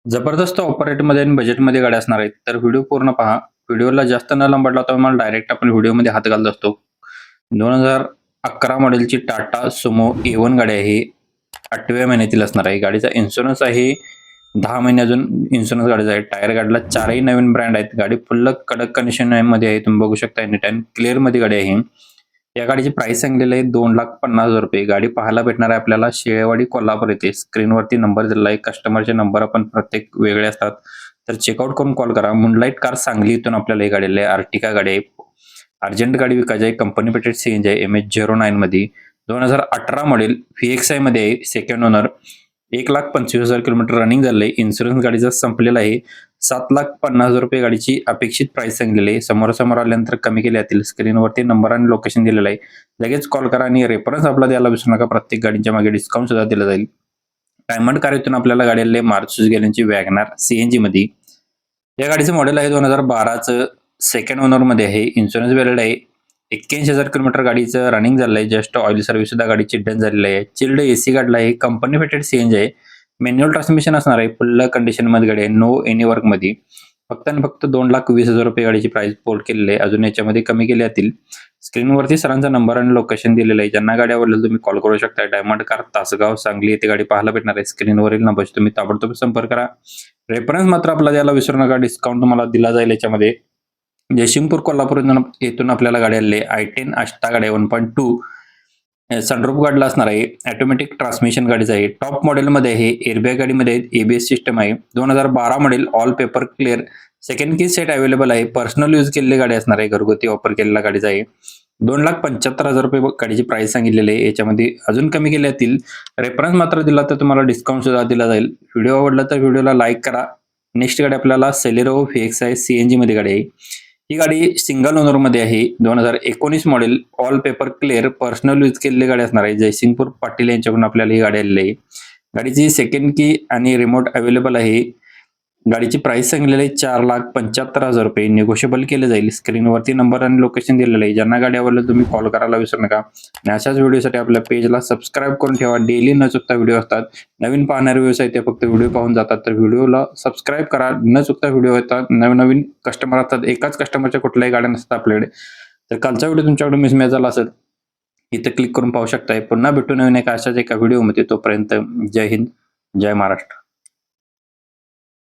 जबरदस्त ऑफर रेटमध्ये आणि बजेटमध्ये गाड्या असणार आहेत. तर व्हिडिओ पूर्ण पहा. व्हिडिओला जास्त न लांबड लावता मला डायरेक्ट आपण व्हिडिओमध्ये हात घालत असतो. 2011 मॉडेलची टाटा सुमो A1 गाडी आहे. 8व्या महिन्यातील असणार आहे. गाडीचा इन्शुरन्स आहे 10 महिने अजून इन्शुरन्स गाडीचा आहे. टायर गाडीला चारही नवीन ब्रँड आहेत. गाडी फुल्ल कडक कंडिशनमध्ये आहे. तुम्ही बघू शकता नीट अँड क्लिअरमध्ये गाडी आहे. या गाडीची प्राइस सांगलेली आहे ₹2,50,000. गाडी पाहायला भेटणार आहे आपल्याला शेळेवाडी, कोल्हापूर येथे. स्क्रीनवरती नंबर दिलेला आहे. कस्टमरचे नंबर आपण प्रत्येक वेगळे असतात. तर चेकआउट करून कॉल करा. मूनलाईट कार सांगली इथून आपल्याला ही गाडी आली आहे. अर्टिका गाडी आहे. अर्जंट गाडी विकायची आहे. कंपनी पेटेड सीएनजी आहे. MH09 मध्ये 2018 मॉडेल VXI मध्ये आहे. Second owner. 1,25,000 किलोमीटर रनिंग झालेलं आहे. इन्शुरन्स गाडीचा संपलेला आहे. ₹7,50,000 गाडीची अपेक्षित प्राइस सांगलेली आहे. समोरासमोर आल्यानंतर कमी केले जातील. स्क्रीनवरती नंबर आणि लोकेशन दिलेलं आहे. लगेच कॉल करा आणि रेफरन्स आपला द्यायला विसरू नका. प्रत्येक गाडीच्या मागे डिस्काउंट सुद्धा दिला जाईल. डायमंड कार इथून आपल्याला गाडी आलेली आहे. मारुती सुझुकी यांची वॅगनार सीएनजी मध्ये. या गाडीचं मॉडेल आहे 2012चं. सेकंड ओनरमध्ये आहे. इन्शुरन्स व्हॅलिड आहे. 81,000 किलोमीटर गाडीचं रनिंग झालं आहे. जस्ट ऑइल सर्व्हिस सुद्धा गाडीची डन झालेली आहे. चिल्ड एसी गाडीला आहे. कंपनी फिटेड सीएनजी आहे. मॅन्युअल ट्रान्समिशन असणार आहे. फुल्ल कंडिशनमध्ये गाडी आहे. नो एनी वर्कमध्ये. फक्त आणि फक्त ₹2,20,000 गाडीची प्राइस पोर्ट केलेली आहे. अजून याच्यामध्ये कमी केले जातील. स्क्रीनवरती सरांचा नंबर आणि लोकेशन दिलेलं आहे. ज्यांना गाडी आवडली तुम्ही कॉल करू शकता. डायमंड कार तासगाव सांगली येथे गाडी पाहायला भेटणार आहे. स्क्रीनवरील नंबरशी तुम्ही ताबडतोब संपर्क करा. रेफरन्स मात्र आपला द्यायला विसरू नका. डिस्काउंट तुम्हाला दिला जाईल याच्यामध्ये. जयसिंगपूर कोल्हापूर येथून आपल्याला गाडी आलेली आहे. i10 आष्टा गाडी 1.2 सनरूफ गाडीला असणार आहे. ऑटोमॅटिक ट्रान्समिशन गाडीचं आहे. टॉप मॉडेलमध्ये आहे. एअरबॅग गाडीमध्ये ABS सिस्टम आहे. 2012 model all paper clear. Second की सेट अवेलेबल आहे. पर्सनल यूज केलेली गाडी असणार आहे. घरगुती वापर केलेला गाडीचा आहे. ₹2,75,000 गाडीची प्राइस सांगितलेली आहे. याच्यामध्ये अजून कमी केले जातील. रेफरन्स मात्र दिला तर तुम्हाला डिस्काउंट सुद्धा दिला जाईल. व्हिडिओ आवडला तर व्हिडिओला लाईक करा. नेक्स्ट गाडी आपल्याला सेलेरो VXI CNG मध्ये गाडी आहे. ही गाडी सिंगल ओनरमध्ये आहे. 2019 model all paper clear personal use केलेली गाडी असणार आहे. जयसिंगपूर पाटील यांच्याकडून आपल्याला ही गाडी आलेली आहे. गाडीची सेकंड की आणि रिमोट अवेलेबल आहे. गाडीची प्राइस सांगलेली आहे ₹4,75,000. निगोशिएबल केले जाईल. स्क्रीनवरती नंबर आणि लोकेशन दिलेलं आहे. ज्यांना गाडी आवडली तुम्ही कॉल करायला विसरू नका. आणि अशाच व्हिडिओसाठी आपल्या पेजला सबस्क्राईब करून ठेवा. डेली न चुकता व्हिडिओ असतात. नवीन पाहणारे व्यवसाय ते फक्त व्हिडिओ पाहून जातात. तर व्हिडिओला सबस्क्राईब करा. न चुकता व्हिडिओ येतात. नवीन कस्टमर असतात. एकाच कस्टमरच्या कुठल्याही गाड्या नसतात आपल्याकडे. तर कालचा व्हिडिओ तुमच्याकडे मिसमॅच झाला असेल इथं क्लिक करून पाहू शकताय. पुन्हा भेटू नवीन एका अशाच एका व्हिडिओमध्ये. तोपर्यंत जय हिंद, जय महाराष्ट्र.